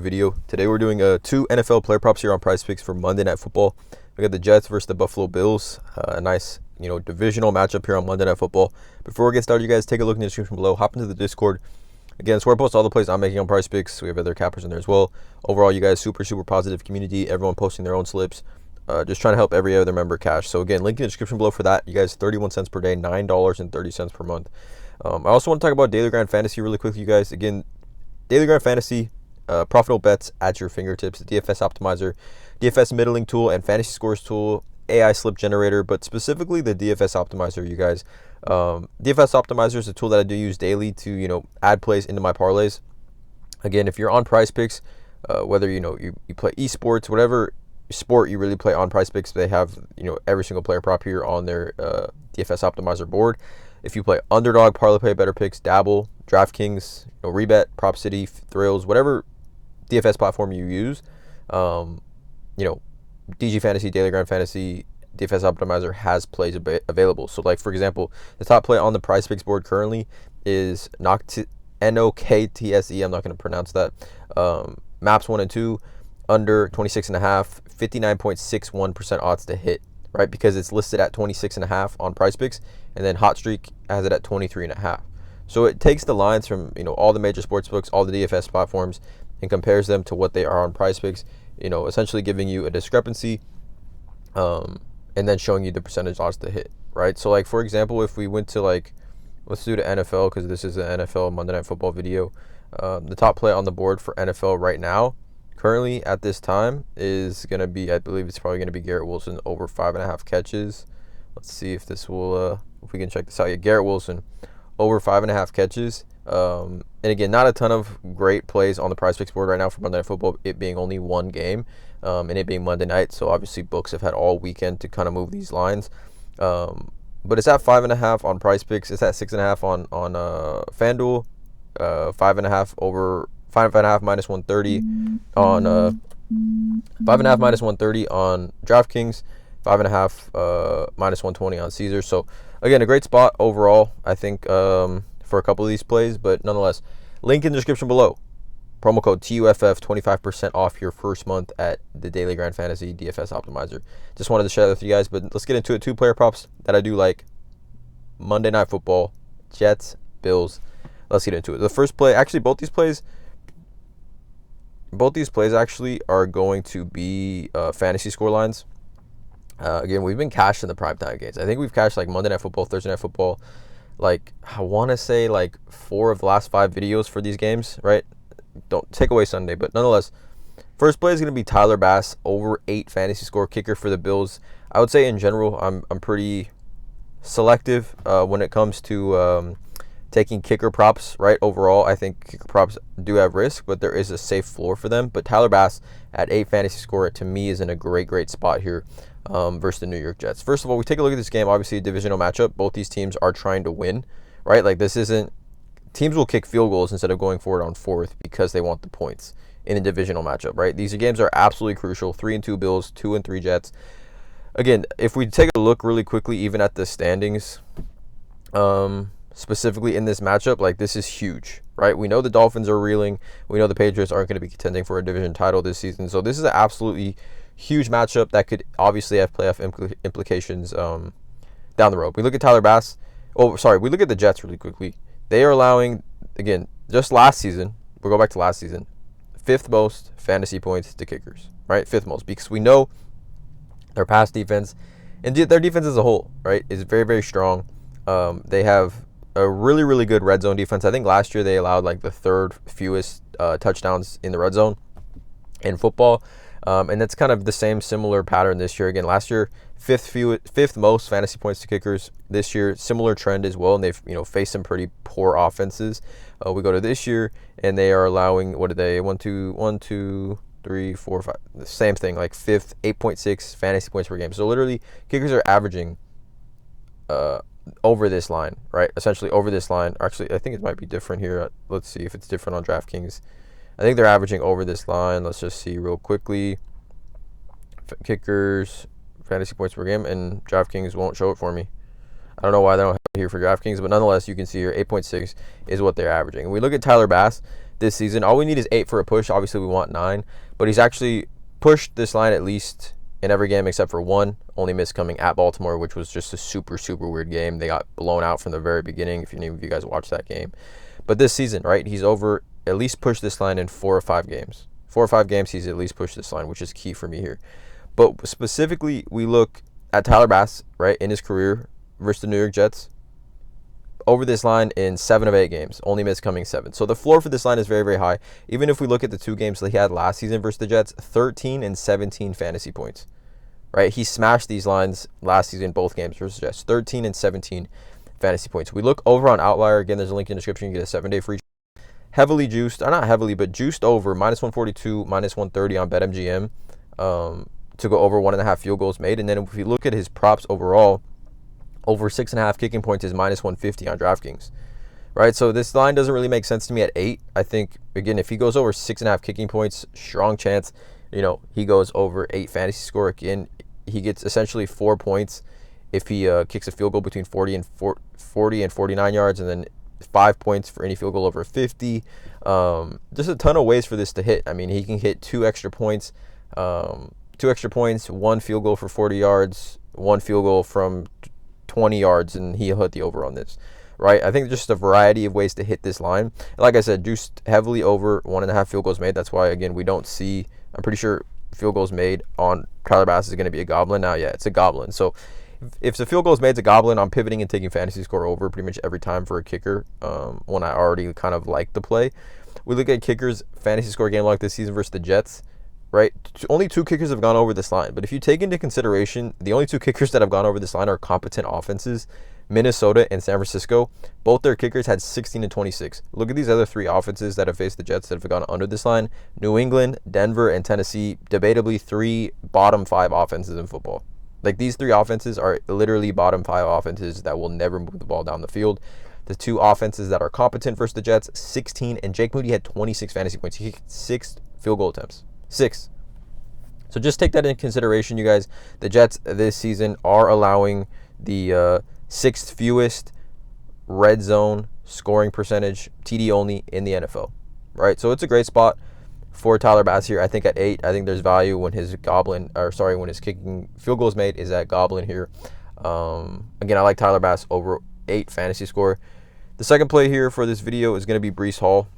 Video. Today we're doing two NFL player props here on PrizePicks for Monday Night Football. We got the Jets versus the Buffalo Bills. A nice, divisional matchup here on Monday Night Football. Before we get started, you guys take a look in the description below. Hop into the Discord. Again, it's where I post all the plays I'm making on PrizePicks. We have other cappers in there as well. Overall, you guys super positive community. Everyone posting their own slips. Just trying to help every other member cash. So again, link in the description below for that. You guys, 31 cents per day, $9.30 per month. I also want to talk about Daily Grind Fantasy really quickly, you guys. Again, Daily Grind Fantasy. Profitable bets at your fingertips, DFS optimizer, DFS middling tool, and fantasy scores tool, AI slip generator, but specifically the DFS optimizer, you guys. DFS optimizer is a tool that I do use daily to, add plays into my parlays. Again, if you're on PrizePicks, whether, you play esports, whatever sport you really play on PrizePicks, they have, every single player prop here on their DFS optimizer board. If you play underdog, parlay, better picks, dabble, DraftKings, rebet, prop city, thrills, whatever DFS platform you use, DG Fantasy, Daily Grind Fantasy, DFS Optimizer has plays available. So, like, for example, the top play on the PrizePicks board currently is Noktse. I'm not going to pronounce that. Maps 1 and 2, under 26.5, 59.61% odds to hit, right? Because it's listed at 26.5 on PrizePicks, and then Hot Streak has it at 23.5. So it takes the lines from, all the major sports books, all the DFS platforms, and compares them to what they are on PrizePicks, essentially giving you a discrepancy, and then showing you the percentage odds to hit, right? So, like, for example, if we went to, let's do the NFL, because this is an NFL Monday Night Football video. The top play on the board for NFL right now, currently at this time, is going to be, I believe it's probably going to be Garrett Wilson over 5.5 catches. Let's see if this will, if we can check this out. Yeah, Garrett Wilson over 5.5 catches. And again, not a ton of great plays on the PrizePicks board right now for Monday Night Football, it being only one game, and it being Monday night. So obviously books have had all weekend to kind of move these lines. But it's at 5.5 on PrizePicks. It's at 6.5 on FanDuel. 5.5 over 5.5 minus 130 on 5.5 minus 130 on DraftKings. 5.5 minus 120 on Caesar. So again, a great spot overall, I think, for a couple of these plays, but nonetheless, link in the description below. Promo code TUFF, 25% off your first month at the Daily Grind Fantasy DFS Optimizer. Just wanted to share that with you guys, but let's get into it. Two player props that I do like. Monday Night Football, Jets, Bills. Let's get into it. The first play, actually, both these plays actually are going to be fantasy score lines. Again, we've been cashed in the primetime games. I think we've cashed Monday Night Football, Thursday Night Football. I want to say 4 of the last 5 videos for these games, right? Don't take away Sunday, but nonetheless, first play is going to be Tyler Bass over 8 fantasy score kicker for the Bills. I would say in general, I'm pretty selective when it comes to taking kicker props, right? Overall, I think kicker props do have risk, but there is a safe floor for them. But Tyler Bass at 8 fantasy score, to me, is in a great spot here versus the New York Jets. First of all, we take a look at this game. Obviously, a divisional matchup. Both these teams are trying to win, right? This isn't... Teams will kick field goals instead of going forward on fourth because they want the points in a divisional matchup, right? These games are absolutely crucial. 3-2 Bills, 2-3 Jets. Again, if we take a look really quickly, even at the standings, specifically in this matchup, this is huge, right? We know the Dolphins are reeling. We know the Patriots aren't going to be contending for a division title this season. So this is an absolutely huge matchup that could obviously have playoff implications down the road. We look at Tyler Bass. We look at the Jets really quickly. They are allowing, again, just last season, we'll go back to last season, 5th most fantasy points to kickers, right? 5th most, because we know their pass defense and their defense as a whole, right, is very strong. They have a really good red zone defense. I think last year they allowed the 3rd fewest touchdowns in the red zone in football. And that's kind of the similar pattern this year. Again, last year, 5th most fantasy points to kickers. This year, similar trend as well, and they've faced some pretty poor offenses. We go to this year, and they are allowing, what are they? 1, 2, 3, 4, 5. The same thing, 5th, 8.6 fantasy points per game. So literally, kickers are averaging over this line, right? Essentially over this line. Actually, I think it might be different here. Let's see if it's different on DraftKings. I think they're averaging over this line. Let's just see real quickly. Kickers, fantasy points per game, and DraftKings won't show it for me. I don't know why they don't have it here for DraftKings, but nonetheless, you can see here 8.6 is what they're averaging. And we look at Tyler Bass. this season. All we need is 8 for a push. Obviously, we want 9, but he's actually pushed this line at least in every game except for one. Only miss coming at Baltimore, which was just a super, super weird game. They got blown out from the very beginning, if any of you guys watched that game. But this season, right, he's at least pushed this line in 4 or 5 games. 4 or 5 games, he's at least pushed this line, which is key for me here. But specifically, we look at Tyler Bass, right, in his career versus the New York Jets. Over this line in 7 of 8 games, only miss coming 7. So the floor for this line is very, very high. Even if we look at the 2 games that he had last season versus the Jets, 13 and 17 fantasy points, right? He smashed these lines last season, both games versus the Jets, 13 and 17 fantasy points. We look over on Outlier. Again, there's a link in the description. You get a 7-day free. Heavily juiced, or not heavily, but juiced over -142, -130 on BetMGM to go over 1.5 field goals made. And then if we look at his props overall, over 6.5 kicking points is -150 on DraftKings, right? So this line doesn't really make sense to me at 8. I think, again, if he goes over 6.5 kicking points, strong chance, he goes over 8 fantasy score. Again, he gets essentially 4 points if he kicks a field goal between 40 and 49 yards, and then 5 points for any field goal over 50. There's a ton of ways for this to hit. I mean, he can hit 2 extra points, 1 field goal for 40 yards, 1 field goal from 20 yards, and he'll hit the over on this, right? I think just a variety of ways to hit this line. Like I said, juiced heavily over 1.5 field goals made. That's why, again, we don't see, I'm pretty sure field goals made on Tyler Bass is going to be a goblin. Now, yeah, it's a goblin. So if the field goals made, it's a goblin. I'm pivoting and taking fantasy score over pretty much every time for a kicker when I already kind of like the play. We look at kickers' fantasy score game log this season versus the Jets, right? Only 2 kickers have gone over this line. But if you take into consideration, the only 2 kickers that have gone over this line are competent offenses, Minnesota and San Francisco. Both their kickers had 16 and 26. Look at these other 3 offenses that have faced the Jets that have gone under this line. New England, Denver, and Tennessee, debatably 3 bottom 5 offenses in football. Like, these 3 offenses are literally bottom 5 offenses that will never move the ball down the field. The 2 offenses that are competent versus the Jets, 16, and Jake Moody had 26 fantasy points. He kicked 6 field goal attempts. 6. So just take that into consideration, you guys. The Jets this season are allowing the 6th fewest red zone scoring percentage, TD only, in the NFL, right? So it's a great spot for Tyler Bass here. I think at 8, I think there's value when his when his kicking field goals made is at goblin here. Again, I like Tyler Bass over 8 fantasy score. The second play here for this video is going to be Breece Hall.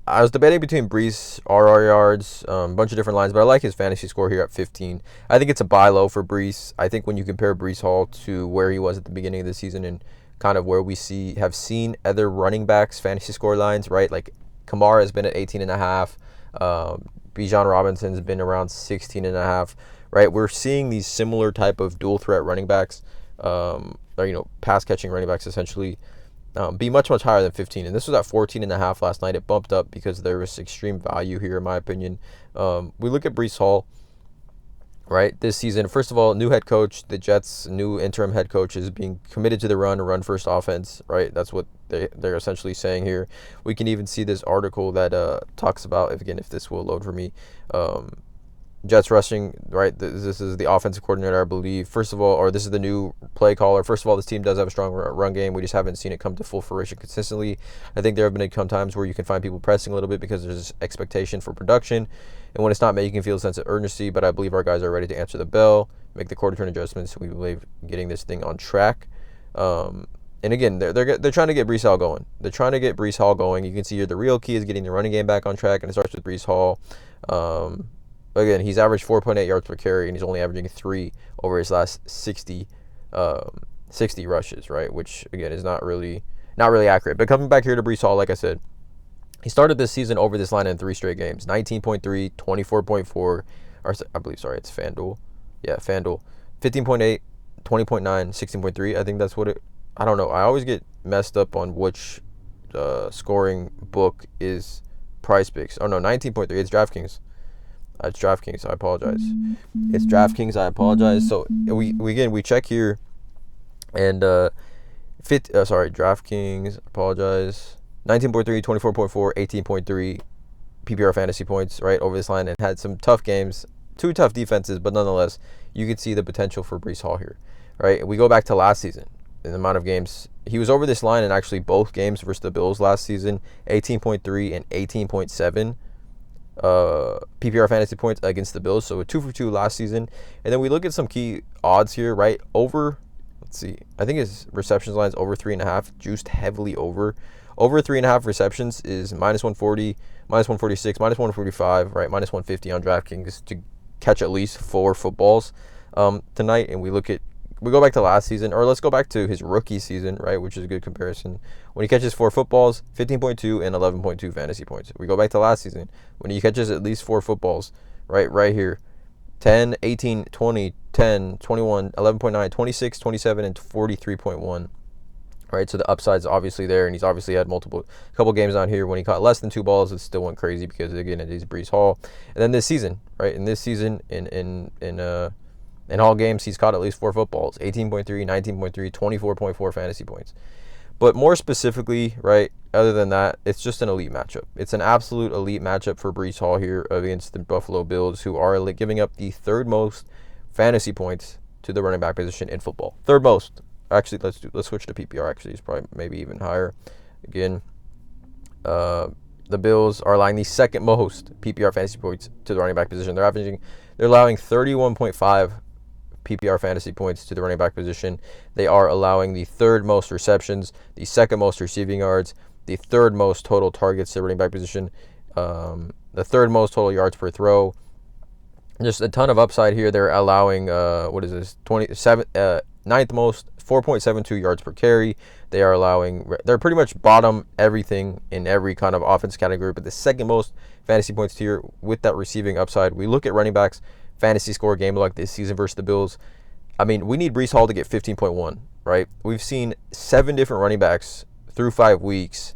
I was debating between Breece, RR yards, a bunch of different lines, but I like his fantasy score here at 15. I think it's a buy low for Breece. I think when you compare Breece Hall to where he was at the beginning of the season and kind of where we have seen other running backs' fantasy score lines, right? Like Kamara has been at 18.5. Bijan Robinson's been around 16.5, right? We're seeing these similar type of dual threat running backs, pass catching running backs essentially, be much, much higher than 15. And this was at 14.5 last night. It bumped up because there was extreme value here, in my opinion. We look at Breece Hall, right, this season. First of all, new head coach. The Jets' new interim head coach is being committed to the run-first offense, right? That's what they're essentially saying here. We can even see this article that talks about, if this will load for me, Jets rushing, right? This is the offensive coordinator, I believe. First of all, or this is the new play caller. First of all, this team does have a strong run game. We just haven't seen it come to full fruition consistently. I think there have been times where you can find people pressing a little bit because there's expectation for production. And when it's not met, you can feel a sense of urgency. But I believe our guys are ready to answer the bell, make the quarter turn adjustments. We believe getting this thing on track. And again, they're trying to get Breece Hall going. They're trying to get Breece Hall going. You can see here the real key is getting the running game back on track, and it starts with Breece Hall. Again, he's averaged 4.8 yards per carry, and he's only averaging 3 over his last 60 rushes, right? Which again is not really accurate. But coming back here to Breece Hall, like I said, he started this season over this line in 3 straight games: 19.3, 24.4, or I believe, it's FanDuel. Yeah, FanDuel. 15.8, 20.9, 16.3. I think that's what it. I don't know. I always get messed up on which scoring book is PrizePicks. Oh no, 19.3. It's DraftKings. It's DraftKings. I apologize. It's DraftKings. I apologize. So we check here, and DraftKings. Apologize. 19.3, 24.4, 18.3 PPR fantasy points right over this line, and had some tough games, 2 tough defenses, but nonetheless, you can see the potential for Breece Hall here, right? We go back to last season. in the amount of games. He was over this line in actually both games versus the Bills last season, 18.3 and 18.7 PPR fantasy points against the Bills. So a 2 for 2 last season. And then we look at some key odds here, right? Over, let's see, I think his receptions line is over 3.5, juiced heavily over. Over 3.5 receptions is minus 140, minus 146, minus 145, right? Minus 150 on DraftKings to catch at least 4 footballs tonight. And we go back to last season, or let's go back to his rookie season, right, which is a good comparison. When he catches 4 footballs, 15.2 and 11.2 fantasy points. We go back to last season, when he catches at least 4 footballs, right here, 10, 18, 20, 10, 21, 11.9, 26, 27, and 43.1. Right, so the upside's obviously there, and he's obviously had couple games on here when he caught less than 2 balls. It still went crazy because, again, it is Breece Hall. And then this season, right, in all games, he's caught at least 4 footballs, 18.3, 19.3, 24.4 fantasy points. But more specifically, right, other than that, it's just an elite matchup. It's an absolute elite matchup for Breece Hall here against the Buffalo Bills, who are giving up the 3rd most fantasy points to the running back position in football. 3rd most. Actually, let's switch to PPR. Actually, it's probably maybe even higher. Again, the Bills are allowing the 2nd most PPR fantasy points to the running back position. They're allowing 31.5 PPR fantasy points to the running back position. They are allowing the 3rd most receptions, the 2nd most receiving yards, the 3rd most total targets to the running back position, the 3rd most total yards per throw. Just a ton of upside here. They're allowing 9th most, 4.72 yards per carry. They're pretty much bottom everything in every kind of offense category, but the 2nd most fantasy points tier with that receiving upside. We look at running backs fantasy score game like this season versus the Bills. I mean, we need Breece Hall to get 15.1, right? We've seen 7 different running backs through 5 weeks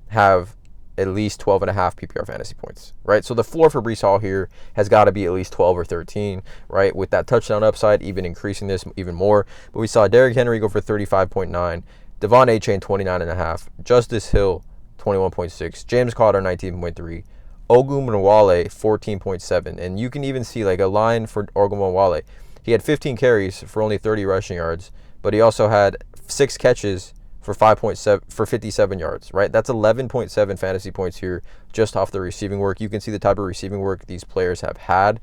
have at least 12.5 PPR fantasy points, right? So the floor for Breece Hall here has got to be at least 12 or 13, right? With that touchdown upside, even increasing this even more. But we saw Derrick Henry go for 35.9, Devon Achane 29.5, Justice Hill 21.6, James Conner 19.3, Ogunbowale 14.7, and you can even see like a line for Ogunbowale. He had 15 carries for only 30 rushing yards, but he also had 6 catches for 57 yards, right? That's 11.7 fantasy points here just off the receiving work. You can see the type of receiving work these players have had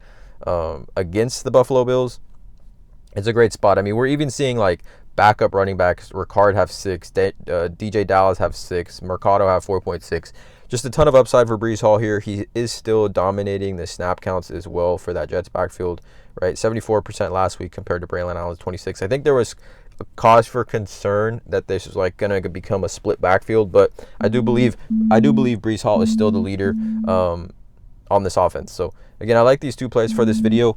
against the Buffalo Bills. It's a great spot. I mean, we're even seeing like backup running backs. Ricard have 6, DJ Dallas have 6, Mercado have 4.6. Just a ton of upside for Breece Hall here. He is still dominating the snap counts as well for that Jets backfield, right? 74% last week compared to Braylon Allen's 26. I think there was a cause for concern that this is like gonna become a split backfield, but I do believe Breece Hall is still the leader on this offense. So again, I like these 2 plays for this video.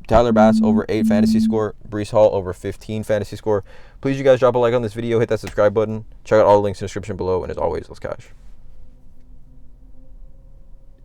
Tyler Bass over 8 fantasy score, Breece Hall over 15 fantasy score. Please, you guys, drop a like on this video, hit that subscribe button, check out all the links in the description below, and as always, let's cash.